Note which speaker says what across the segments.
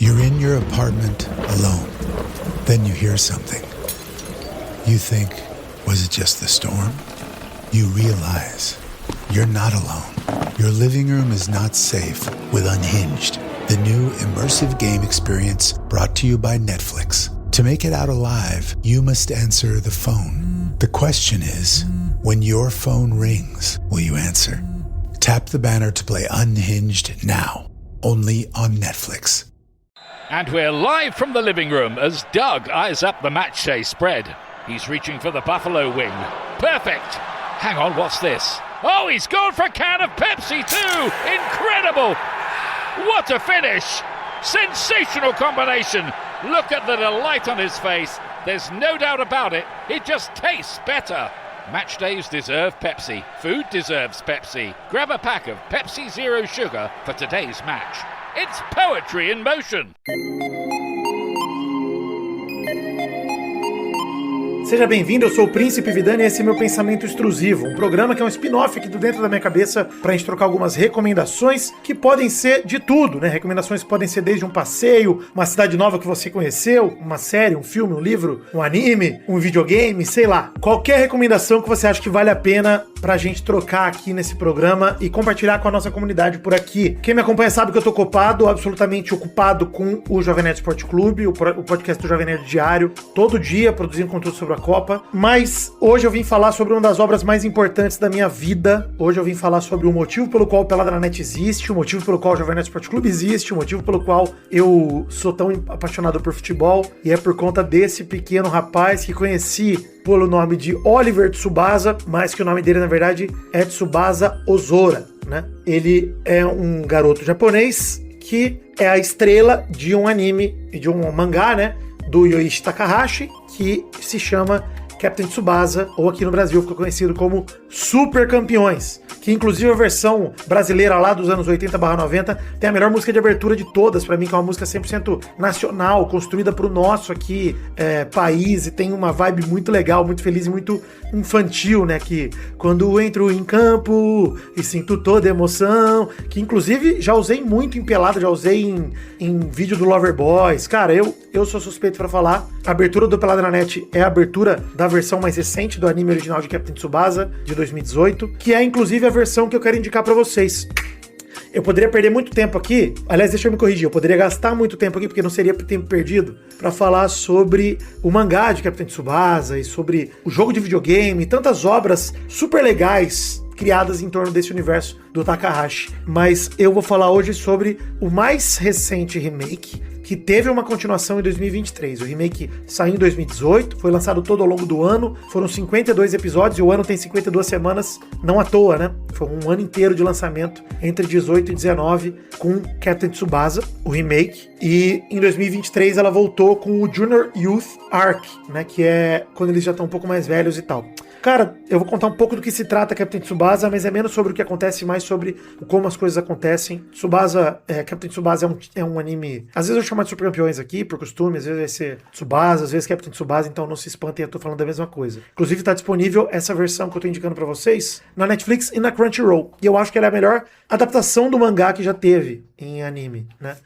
Speaker 1: You're in your apartment alone. Then you hear something. You think, was it just the storm? You realize you're not alone. Your living room is not safe with Unhinged, the new immersive game experience brought to you by Netflix. To make it out alive, you must answer the phone. The question is, when your phone rings, will you answer? Tap the banner to play Unhinged now, only on Netflix.
Speaker 2: And we're live from the living room as Doug eyes up the matchday spread. He's reaching for the Buffalo wing. Perfect! Hang on, what's this? Oh, he's gone for a can of Pepsi too! Incredible! What a finish! Sensational combination! Look at the delight on his face. There's no doubt about it. It just tastes better. Match days deserve Pepsi. Food deserves Pepsi. Grab a pack of Pepsi Zero Sugar for today's match. It's poetry in motion.
Speaker 3: Seja bem-vindo, eu sou o Príncipe Vidani e esse é meu Pensamento Extrusivo, um programa que é um spin-off aqui do dentro da minha cabeça pra gente trocar algumas recomendações que podem ser de tudo, né? Recomendações que podem ser desde um passeio, uma cidade nova que você conheceu, uma série, um filme, um livro, um anime, um videogame, sei lá. Qualquer recomendação que você acha que vale a pena pra gente trocar aqui nesse programa e compartilhar com a nossa comunidade por aqui. Quem me acompanha sabe que eu tô ocupado, absolutamente ocupado com o Jovem Nerd Esporte Clube, o podcast do Jovem Nerd Diário, todo dia produzindo conteúdo sobre a Copa, mas hoje eu vim falar sobre uma das obras mais importantes da minha vida. Hoje eu vim falar sobre o motivo pelo qual o Pelada na Net existe, o motivo pelo qual o Jovem Nerd Esporte Clube existe, o motivo pelo qual eu sou tão apaixonado por futebol, e é por conta desse pequeno rapaz que conheci pelo nome de Oliver Tsubasa, mas que o nome dele na verdade é Tsubasa Ozora, né? Ele é um garoto japonês que é a estrela de um anime, de um mangá, né? Do Yoichi Takahashi, que se chama Captain Tsubasa, ou aqui no Brasil ficou conhecido como Super Campeões, que inclusive a versão brasileira lá dos anos 80/90 tem a melhor música de abertura de todas, pra mim, que é uma música 100% nacional, construída pro nosso aqui país, e tem uma vibe muito legal, muito feliz e muito infantil, né, que quando entro em campo e sinto toda emoção, que inclusive já usei muito em pelada, já usei em vídeo do Loverboys. Cara, eu sou suspeito pra falar. A abertura do Pelada na Net é a abertura da versão mais recente do anime original de Captain Tsubasa, de 2018, que é inclusive a versão que eu quero indicar pra vocês. Eu poderia perder muito tempo aqui, aliás, deixa eu me corrigir, eu poderia gastar muito tempo aqui, porque não seria tempo perdido, pra falar sobre o mangá de Captain Tsubasa e sobre o jogo de videogame e tantas obras super legais criadas em torno desse universo do Takahashi. Mas eu vou falar hoje sobre o mais recente remake, que teve uma continuação em 2023. O remake saiu em 2018, foi lançado todo ao longo do ano, foram 52 episódios, e o ano tem 52 semanas, não à toa, né? Foi um ano inteiro de lançamento, entre 18 e 19, com Captain Tsubasa, o remake, e em 2023 ela voltou com o Junior Youth Arc, né? Que é quando eles já estão um pouco mais velhos e tal. Cara, eu vou contar um pouco do que se trata Captain Tsubasa, mas é menos sobre o que acontece, mais sobre como as coisas acontecem. Captain Tsubasa é um anime... Às vezes eu chamo de Super Campeões aqui, por costume, às vezes vai ser Tsubasa, às vezes Captain Tsubasa, então não se espantem, eu tô falando da mesma coisa. Inclusive tá disponível essa versão que eu tô indicando pra vocês na Netflix e na Crunchyroll. E eu acho que ela é a melhor adaptação do mangá que já teve em anime, né?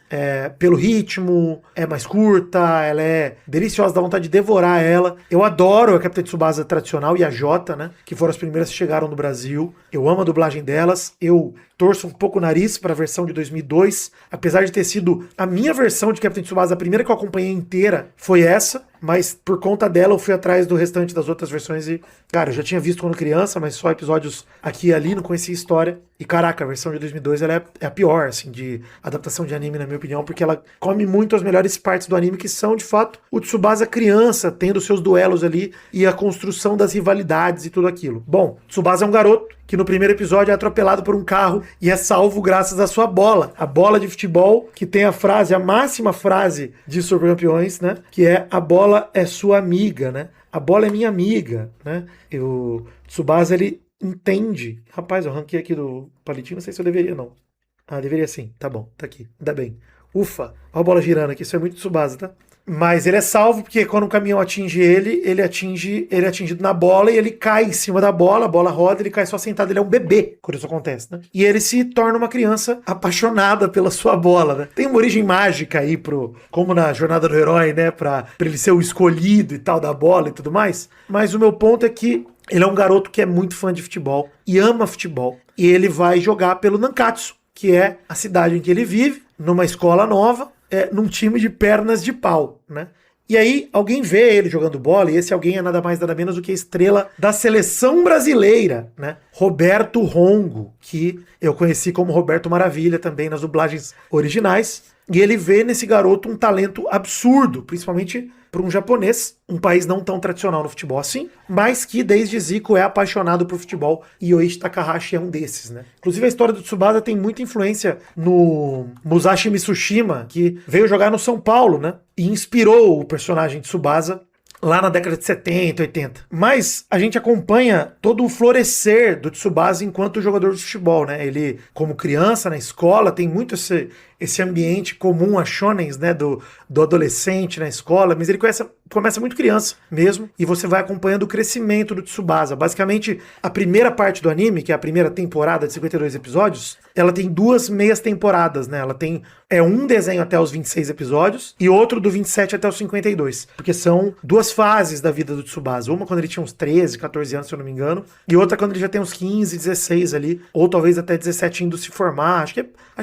Speaker 3: Pelo ritmo, é mais curta, ela é deliciosa, dá vontade de devorar ela. Eu adoro a Captain Tsubasa tradicional e a Jota, né? Que foram as primeiras que chegaram no Brasil. Eu amo a dublagem delas. Eu torço um pouco o nariz para a versão de 2002, apesar de ter sido a minha versão de Captain Tsubasa, a primeira que eu acompanhei inteira foi essa, mas por conta dela eu fui atrás do restante das outras versões e, cara, eu já tinha visto quando criança, mas só episódios aqui e ali, não conhecia a história. E caraca, a versão de 2002 ela é a pior, assim, de adaptação de anime, na minha opinião, porque ela come muito as melhores partes do anime, que são, de fato, o Tsubasa criança, tendo seus duelos ali e a construção das rivalidades e tudo aquilo. Bom, Tsubasa é um garoto que no primeiro episódio é atropelado por um carro e é salvo graças à sua bola. A bola de futebol, que tem a máxima frase de Super Campeões, né? Que é: a bola é sua amiga, né? A bola é minha amiga, né? E o Tsubasa, ele entende. Rapaz, eu ranquei aqui do palitinho, não sei se eu deveria, não. Ah, deveria sim. Tá bom, tá aqui. Ainda bem. Ufa, olha a bola girando aqui, isso é muito Tsubasa, tá? Mas ele é salvo porque quando um caminhão atinge ele é atingido na bola e ele cai em cima da bola, a bola roda, ele cai só sentado, ele é um bebê quando isso acontece, né? E ele se torna uma criança apaixonada pela sua bola, né? Tem uma origem mágica aí como na jornada do herói, né? Pra ele ser o escolhido e tal da bola e tudo mais. Mas o meu ponto é que ele é um garoto que é muito fã de futebol e ama futebol. E ele vai jogar pelo Nankatsu, que é a cidade em que ele vive, numa escola nova, num time de pernas de pau, né? E aí alguém vê ele jogando bola, e esse alguém é nada mais nada menos do que a estrela da seleção brasileira, né? Roberto Rongo, que eu conheci como Roberto Maravilha também nas dublagens originais. E ele vê nesse garoto um talento absurdo, principalmente para um japonês, um país não tão tradicional no futebol assim, mas que desde Zico é apaixonado por futebol, e Yoichi Takahashi é um desses, né? Inclusive a história do Tsubasa tem muita influência no Musashi Mitsushima, que veio jogar no São Paulo, né? E inspirou o personagem de Tsubasa lá na década de 70, 80. Mas a gente acompanha todo o florescer do Tsubasa enquanto jogador de futebol, né? Ele, como criança, na escola, tem muito esse ambiente comum a shonens, né? Do adolescente na escola, mas ele começa muito criança mesmo, e você vai acompanhando o crescimento do Tsubasa. Basicamente, a primeira parte do anime, que é a primeira temporada de 52 episódios, ela tem 2 meias temporadas, né? Ela tem um desenho até os 26 episódios e outro do 27 até os 52, porque são 2 fases da vida do Tsubasa. Uma quando ele tinha uns 13, 14 anos, se eu não me engano, e outra quando ele já tem uns 15, 16 ali, ou talvez até 17 indo se formar. Acho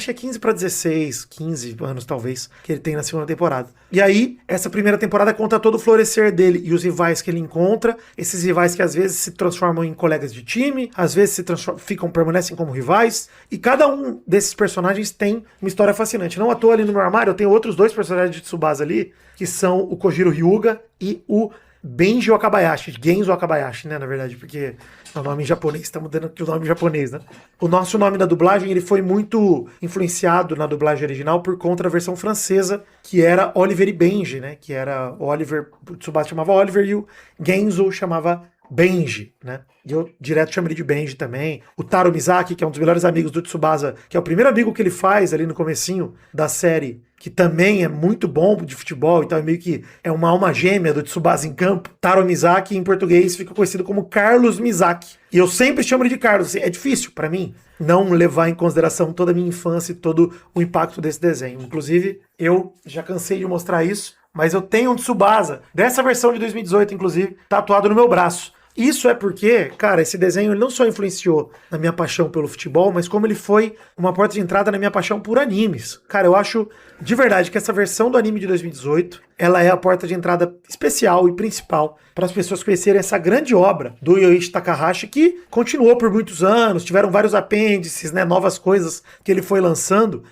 Speaker 3: que é 15 para 16, 15 anos talvez, que ele tem na segunda temporada. E aí, essa primeira temporada conta todo o florescer dele e os rivais que ele encontra, esses rivais que às vezes se transformam em colegas de time, às vezes permanecem como rivais, e cada um desses personagens tem uma história fascinante. Não à toa ali no meu armário eu tenho outros 2 personagens de Tsubasa ali, que são o Kojiro Hyuga e o Benji Wakabayashi, Genzo Wakabayashi, né, na verdade, porque é o nome em japonês, estamos dando aqui o nome em japonês, né? O nosso nome da dublagem, ele foi muito influenciado na dublagem original por conta da versão francesa, que era Oliver e Benji, né, que era Oliver, o Tsubasa chamava Oliver e o Genzo chamava Benji, né? E eu direto chamo ele de Benji também. O Taro Mizaki, que é um dos melhores amigos do Tsubasa, que é o primeiro amigo que ele faz ali no comecinho da série, que também é muito bom de futebol, então é meio que é uma alma gêmea do Tsubasa em campo. Taro Mizaki, em português, fica conhecido como Carlos Mizaki. E eu sempre chamo ele de Carlos. É difícil para mim não levar em consideração toda a minha infância e todo o impacto desse desenho. Inclusive, eu já cansei de mostrar isso, mas eu tenho um Tsubasa, dessa versão de 2018, inclusive, tatuado no meu braço. Isso é porque, cara, esse desenho ele não só influenciou na minha paixão pelo futebol, mas como ele foi uma porta de entrada na minha paixão por animes. Cara, eu acho de verdade que essa versão do anime de 2018, ela é a porta de entrada especial e principal para as pessoas conhecerem essa grande obra do Yoichi Takahashi, que continuou por muitos anos, tiveram vários apêndices, né, novas coisas que ele foi lançando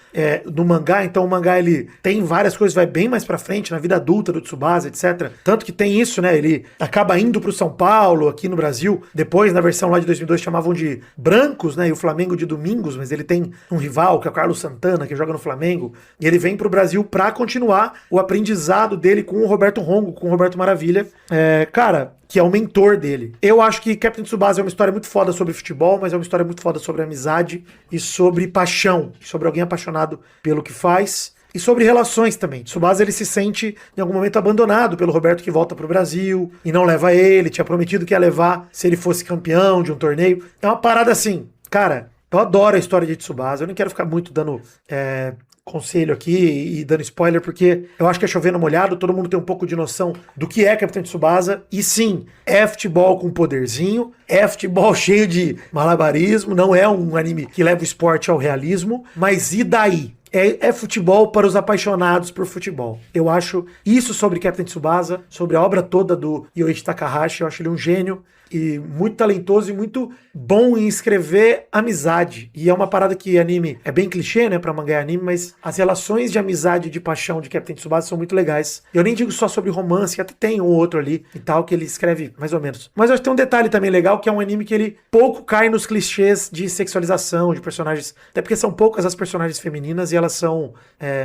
Speaker 3: no mangá. Então o mangá ele tem várias coisas, vai bem mais pra frente na vida adulta do Tsubasa, etc. Tanto que tem isso, né, ele acaba indo pro São Paulo, aqui no Brasil, depois na versão lá de 2002 chamavam de Brancos, né, e o Flamengo de Domingos, mas ele tem um rival, que é o Carlos Santana, que joga no Flamengo, e ele vem pro Brasil pra continuar o aprendizado dele com o Roberto Rongo, com o Roberto Maravilha, cara, que é o mentor dele. Eu acho que Captain Tsubasa é uma história muito foda sobre futebol, mas é uma história muito foda sobre amizade e sobre paixão, sobre alguém apaixonado pelo que faz. E sobre relações também. Tsubasa ele se sente em algum momento abandonado pelo Roberto, que volta pro Brasil e não leva ele, tinha prometido que ia levar se ele fosse campeão de um torneio. É uma parada assim, cara, eu adoro a história de Tsubasa, eu não quero ficar muito dando conselho aqui e dando spoiler, porque eu acho que é chovendo molhado, todo mundo tem um pouco de noção do que é Capitão Tsubasa, e sim, é futebol com poderzinho, é futebol cheio de malabarismo, não é um anime que leva o esporte ao realismo, mas e daí? É futebol para os apaixonados por futebol. Eu acho isso sobre Captain Tsubasa, sobre a obra toda do Yoichi Takahashi. Eu acho ele um gênio e muito talentoso e muito bom em escrever amizade. E é uma parada que anime é bem clichê, né, pra mangá e anime, mas as relações de amizade e de paixão de Captain Tsubasa são muito legais. Eu nem digo só sobre romance, que até tem um outro ali e tal, que ele escreve mais ou menos. Mas eu acho que tem um detalhe também legal, que é um anime que ele pouco cai nos clichês de sexualização de personagens, até porque são poucas as personagens femininas e elas são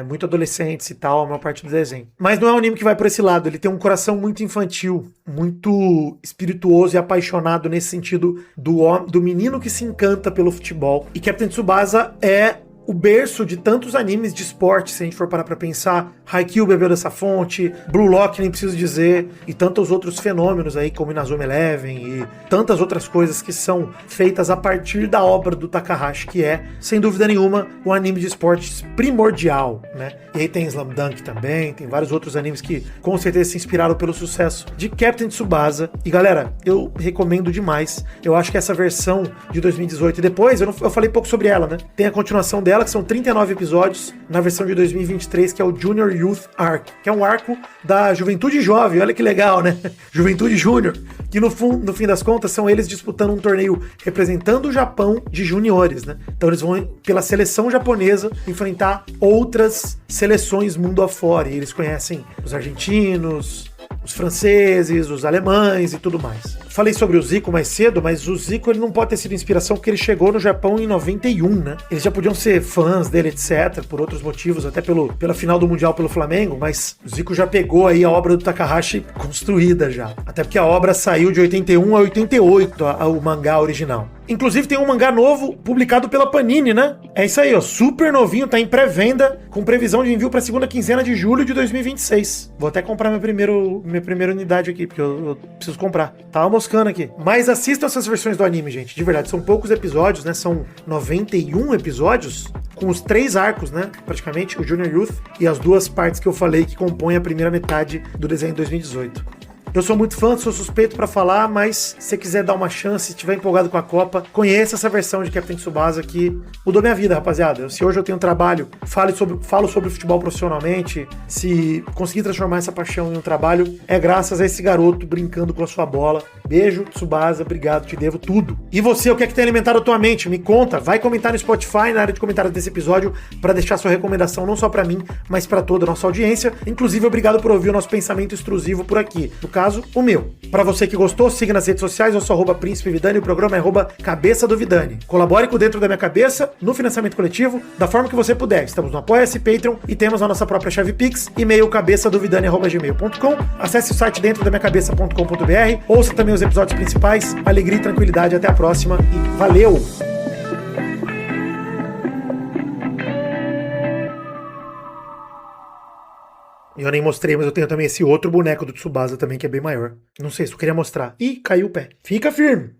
Speaker 3: muito adolescentes e tal, a maior parte do desenho. Mas não é um anime que vai por esse lado, ele tem um coração muito infantil, muito espirituoso e apaixonado nesse sentido do menino que se encanta pelo futebol. E Captain Tsubasa é o berço de tantos animes de esporte, se a gente for parar pra pensar. Haikyuu bebeu dessa fonte, Blue Lock nem preciso dizer, e tantos outros fenômenos aí, como Inazuma Eleven, e tantas outras coisas que são feitas a partir da obra do Takahashi, que é, sem dúvida nenhuma, um anime de esportes primordial, né? E aí tem Slam Dunk também, tem vários outros animes que com certeza se inspiraram pelo sucesso de Captain Tsubasa. E galera, eu recomendo demais. Eu acho que essa versão de 2018 e depois, eu falei pouco sobre ela, né? Tem a continuação dela, que são 39 episódios, na versão de 2023, que é o Junior Youth Arc, que é um arco da Juventude Jovem, olha que legal, né? Juventude Júnior, que no fim das contas são eles disputando um torneio representando o Japão de juniores, né? Então eles vão, pela seleção japonesa, enfrentar outras seleções mundo afora, e eles conhecem os argentinos, os franceses, os alemães e tudo mais. Falei sobre o Zico mais cedo, mas o Zico ele não pode ter sido inspiração porque ele chegou no Japão em 91, né? Eles já podiam ser fãs dele, etc, por outros motivos, até pela final do Mundial pelo Flamengo, mas o Zico já pegou aí a obra do Takahashi construída já. Até porque a obra saiu de 81 a 88, o mangá original. Inclusive tem um mangá novo publicado pela Panini, né? É isso aí, ó, super novinho, tá em pré-venda, com previsão de envio pra segunda quinzena de julho de 2026. Vou até comprar minha primeira unidade aqui, porque eu preciso comprar. Tá moscando aqui. Mas assistam essas versões do anime, gente, de verdade. São poucos episódios, né? São 91 episódios, com os 3 arcos, né? Praticamente, o Junior Youth e as 2 partes que eu falei que compõem a primeira metade do desenho de 2018. Eu sou muito fã, sou suspeito pra falar, mas se você quiser dar uma chance, se estiver empolgado com a Copa, conheça essa versão de Captain Tsubasa que mudou minha vida, rapaziada. Se hoje eu tenho um trabalho, falo sobre futebol profissionalmente, se conseguir transformar essa paixão em um trabalho, é graças a esse garoto brincando com a sua bola. Beijo, Tsubasa, obrigado, te devo tudo. E você, o que é que tem alimentado a tua mente? Me conta, vai comentar no Spotify, na área de comentários desse episódio, pra deixar sua recomendação não só pra mim, mas pra toda a nossa audiência. Inclusive, obrigado por ouvir o nosso pensamento extrusivo por aqui. No caso, o meu. Pra você que gostou, siga nas redes sociais, eu sou @Príncipe Vidani, o programa é @Cabeça do Vidani. Colabore com o Dentro da Minha Cabeça, no financiamento coletivo, da forma que você puder. Estamos no Apoia-se, Patreon e temos a nossa própria chave Pix, e-mail cabeçadovidani@gmail.com. Acesse o site dentrodaminhacabeça.com.br, ouça também os episódios principais, alegria e tranquilidade. Até a próxima e valeu! Eu nem mostrei, mas eu tenho também esse outro boneco do Tsubasa também, que é bem maior. Não sei se eu queria mostrar. Ih, caiu o pé. Fica firme!